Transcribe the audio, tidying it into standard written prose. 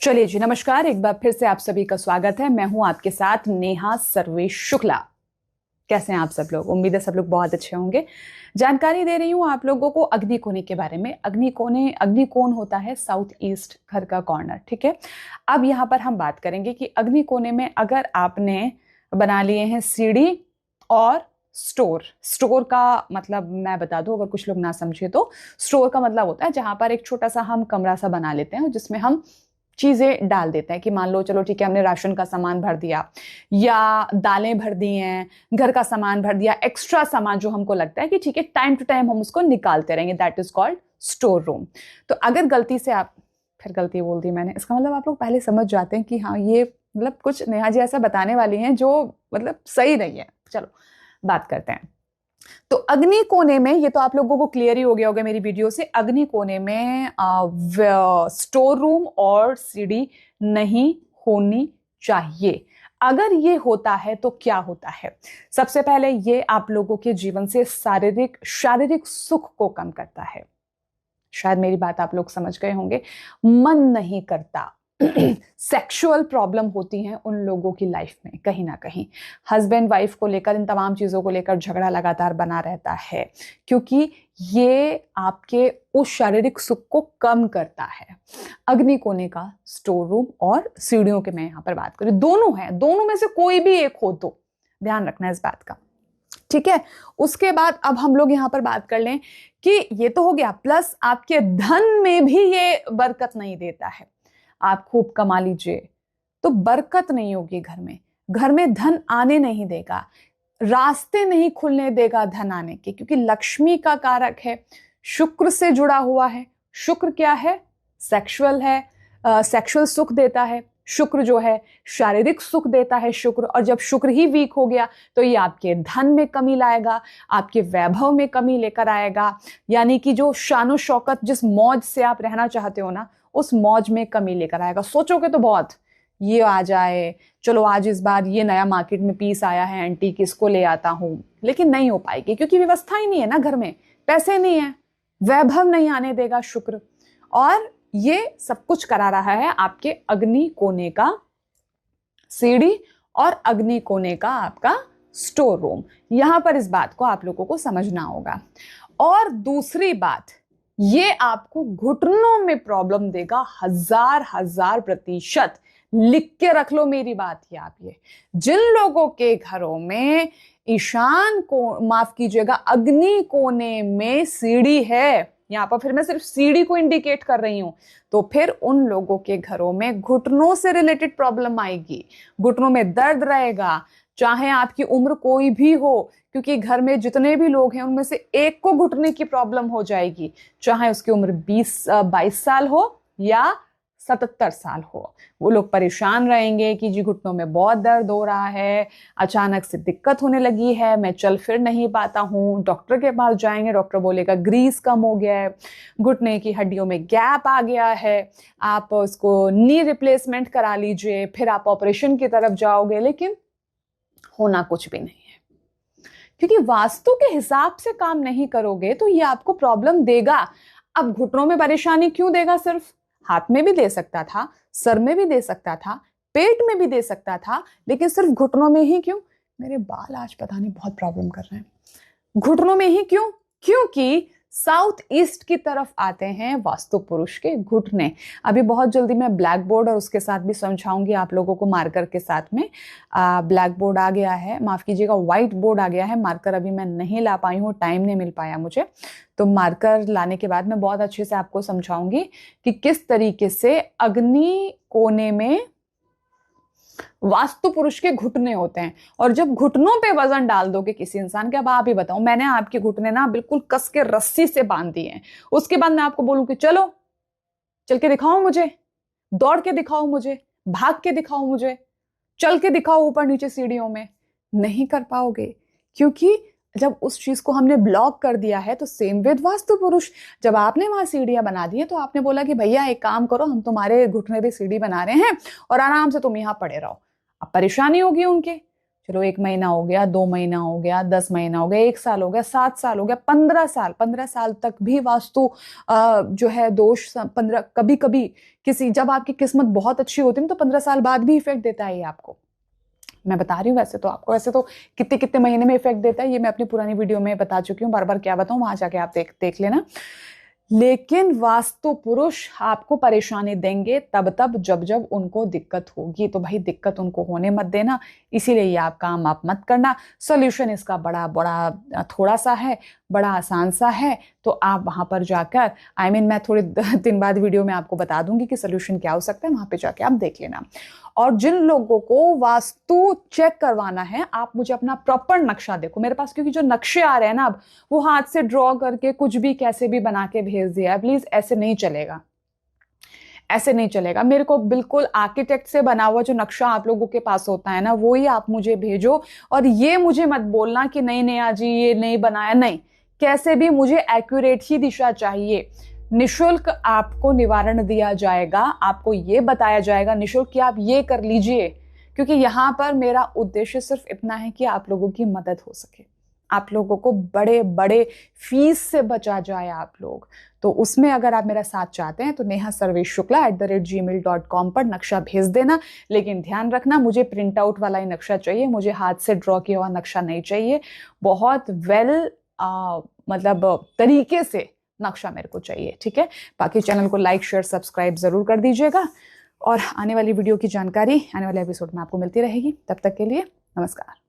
चलिए जी, नमस्कार। एक बार फिर से आप सभी का स्वागत है। मैं हूं आपके साथ नेहा सर्वेश शुक्ला। कैसे हैं आप सब लोग? उम्मीद है सब लोग बहुत अच्छे होंगे। जानकारी दे रही हूं आप लोगों को अग्निकोणे के बारे में। अग्निकोण होता है साउथ ईस्ट घर का कॉर्नर, ठीक है। अब यहाँ पर हम बात करेंगे कि अग्निकोणे में अगर आपने बना लिए हैं सीढ़ी और स्टोर का मतलब मैं बता दूं अगर कुछ लोग ना समझे तो। स्टोर का मतलब होता है जहां पर एक छोटा सा हम कमरा सा बना लेते हैं जिसमें हम चीजें डाल देते हैं कि मान लो चलो ठीक है, हमने राशन का सामान भर दिया या दालें भर दी हैं, घर का सामान भर दिया, एक्स्ट्रा सामान जो हमको लगता है कि ठीक है टाइम टू टाइम हम उसको निकालते रहेंगे, that is called store room. तो अगर गलती से आप, फिर गलती बोल दी मैंने, इसका मतलब आप लोग पहले समझ जाते हैं कि हाँ ये मतलब कुछ नेहा जी ऐसा बताने वाली हैं जो मतलब सही नहीं है। चलो बात करते हैं। तो अग्निकोणे में, ये तो आप लोगों को क्लियर ही हो गया होगा मेरी वीडियो से, अग्निकोणे में स्टोर रूम और सीढ़ी नहीं होनी चाहिए। अगर ये होता है तो क्या होता है? सबसे पहले ये आप लोगों के जीवन से शारीरिक सुख को कम करता है। शायद मेरी बात आप लोग समझ गए होंगे। मन नहीं करता। सेक्सुअल प्रॉब्लम होती हैं उन लोगों की लाइफ में, कहीं ना कहीं हस्बैंड वाइफ को लेकर, इन तमाम चीजों को लेकर झगड़ा लगातार बना रहता है, क्योंकि ये आपके उस शारीरिक सुख को कम करता है। अग्निकोणे का स्टोर रूम और सीढ़ियों के मैं यहां पर बात करूं, दोनों है, दोनों में से कोई भी एक हो तो ध्यान रखना इस बात का, ठीक है। उसके बाद अब हम लोग यहां पर बात कर लें कि ये तो हो गया, प्लस आपके धन में भी ये बरकत नहीं देता है। आप खूब कमा लीजिए तो बरकत नहीं होगी घर में धन आने नहीं देगा, रास्ते नहीं खुलने देगा धन आने के, क्योंकि लक्ष्मी का कारक है, शुक्र से जुड़ा हुआ है। शुक्र क्या है? सेक्सुअल है, सेक्सुअल सुख देता है। शुक्र जो है शारीरिक सुख देता है शुक्र, और जब शुक्र ही वीक हो गया तो ये आपके धन में कमी लाएगा, आपके वैभव में कमी लेकर आएगा। यानी कि जो शानो शौकत, जिस मौज से आप रहना चाहते हो ना, उस मौज में कमी लेकर आएगा। सोचोगे तो बहुत, ये आ जाए, चलो आज इस बार ये नया मार्केट में पीस आया है एंटीक, इसको ले आता हूं, लेकिन नहीं हो पाएगी क्योंकि व्यवस्था ही नहीं है ना घर में, पैसे नहीं है, वैभव नहीं आने देगा शुक्र। और ये सब कुछ करा रहा है आपके अग्निकोणे का सीढ़ी और अग्निकोणे का आपका स्टोर रूम। यहां पर इस बात को आप लोगों को समझना होगा। और दूसरी बात, ये आपको घुटनों में प्रॉब्लम देगा 1000% लिख के रख लो मेरी बात। ये आप, ये जिन लोगों के घरों में ईशान को, माफ कीजिएगा, अग्नि कोने में सीढ़ी है, यहां पर फिर मैं सिर्फ सीढ़ी को इंडिकेट कर रही हूं, तो फिर उन लोगों के घरों में घुटनों से रिलेटेड प्रॉब्लम आएगी, घुटनों में दर्द रहेगा, चाहे आपकी उम्र कोई भी हो, क्योंकि घर में जितने भी लोग हैं उनमें से एक को घुटने की प्रॉब्लम हो जाएगी, चाहे उसकी उम्र 22 साल हो या 77 साल हो। वो लोग परेशान रहेंगे कि जी घुटनों में बहुत दर्द हो रहा है, अचानक से दिक्कत होने लगी है, मैं चल फिर नहीं पाता हूँ। डॉक्टर के पास जाएंगे, डॉक्टर बोलेगा ग्रीस कम हो गया है, घुटने की हड्डियों में गैप आ गया है, आप उसको नी रिप्लेसमेंट करा लीजिए, फिर आप ऑपरेशन की तरफ जाओगे, लेकिन होना कुछ भी नहीं है, क्योंकि वास्तु के हिसाब से काम नहीं करोगे तो ये आपको प्रॉब्लम देगा। अब घुटनों में परेशानी क्यों देगा? सिर्फ हाथ में भी दे सकता था, सर में भी दे सकता था, पेट में भी दे सकता था, लेकिन सिर्फ घुटनों में ही क्यों? मेरे बाल आज पता नहीं बहुत प्रॉब्लम कर रहे हैं। घुटनों में ही क्यों? क्योंकि साउथ ईस्ट की तरफ आते हैं वास्तु पुरुष के घुटने। अभी बहुत जल्दी मैं ब्लैक बोर्ड और उसके साथ भी समझाऊंगी आप लोगों को, मार्कर के साथ में। ब्लैक बोर्ड आ गया है, माफ कीजिएगा व्हाइट बोर्ड आ गया है, मार्कर अभी मैं नहीं ला पाई हूँ, टाइम नहीं मिल पाया मुझे, तो मार्कर लाने के बाद मैं बहुत अच्छे से आपको समझाऊंगी कि किस तरीके से अग्नि कोने में वास्तु पुरुष के घुटने होते हैं। और जब घुटनों पे वजन डाल दोगे किसी इंसान के, अब आप ही बताओ, मैंने आपके घुटने ना बिल्कुल कस के रस्सी से बांध दिए हैं, उसके बाद मैं आपको बोलूं कि चलो चल के दिखाओ मुझे, दौड़ के दिखाओ मुझे, भाग के दिखाओ मुझे, चल के दिखाओ ऊपर नीचे सीढ़ियों में, नहीं कर पाओगे, क्योंकि जब उस चीज को हमने ब्लॉक कर दिया है। तो सेम विद वास्तु पुरुष, जब आपने वहां सीढ़ियां बना दी है तो आपने बोला कि भैया एक काम करो, हम तुम्हारे घुटने पे सीढ़ी बना रहे हैं और आराम से तुम यहां पड़े रहो। अब परेशानी होगी उनके, चलो 1 महीना हो गया, 2 महीना हो गया, 10 महीना हो गया, 1 साल हो गया, 7 साल हो गया, 15 साल तक भी वास्तु जो है दोष 15 कभी कभी किसी जब आपकी किस्मत बहुत अच्छी होती है तो 15 साल बाद भी इफेक्ट देता है ये आपको। मैं बता रही हूँ वैसे तो आपको, वैसे तो कितने कितने महीने में इफेक्ट देता है ये मैं अपनी पुरानी वीडियो में बता चुकी हूँ, बार बार क्या बताऊँ, वहां जाके आप देख लेना। लेकिन वास्तु पुरुष आपको परेशानी देंगे तब जब जब उनको दिक्कत होगी। तो भाई दिक्कत उनको होने मत देना, इसीलिए ये आप काम आप मत करना। सॉल्यूशन इसका बड़ा थोड़ा सा है, बड़ा आसान सा है। तो आप वहां पर जाकर मैं थोड़े दिन बाद वीडियो में आपको बता दूंगी कि सोल्यूशन क्या हो सकता है, वहां पे जाके आप देख लेना। और जिन लोगों को वास्तु चेक करवाना है, आप मुझे अपना प्रॉपर नक्शा देखो मेरे पास, क्योंकि जो नक्शे आ रहे हैं ना अब वो हाथ से ड्रॉ करके कुछ भी कैसे भी बना के भेज दिया है। प्लीज ऐसे नहीं चलेगा, ऐसे नहीं चलेगा। मेरे को बिल्कुल आर्किटेक्ट से बना हुआ जो नक्शा आप लोगों के पास होता है ना, वो ही आप मुझे भेजो। और ये मुझे मत बोलना कि नहीं नेहा जी ये नहीं बनाया, नहीं, कैसे भी मुझे एक्यूरेट ही दिशा चाहिए। निशुल्क आपको निवारण दिया जाएगा, आपको ये बताया जाएगा निशुल्क कि आप ये कर लीजिए, क्योंकि यहां पर मेरा उद्देश्य सिर्फ इतना है कि आप लोगों की मदद हो सके, आप लोगों को बड़े बड़े फीस से बचा जाए आप लोग। तो उसमें अगर आप मेरा साथ चाहते हैं तो neha.sarveshshukla@gmail.com पर नक्शा भेज देना। लेकिन ध्यान रखना मुझे प्रिंट आउट वाला ही नक्शा चाहिए, मुझे हाथ से ड्रॉ किया हुआ नक्शा नहीं चाहिए। बहुत मतलब तरीके से नक्शा मेरे को चाहिए, ठीक है। बाकी चैनल को लाइक शेयर सब्सक्राइब जरूर कर दीजिएगा और आने वाली वीडियो की जानकारी आने वाले एपिसोड में आपको मिलती रहेगी। तब तक के लिए नमस्कार।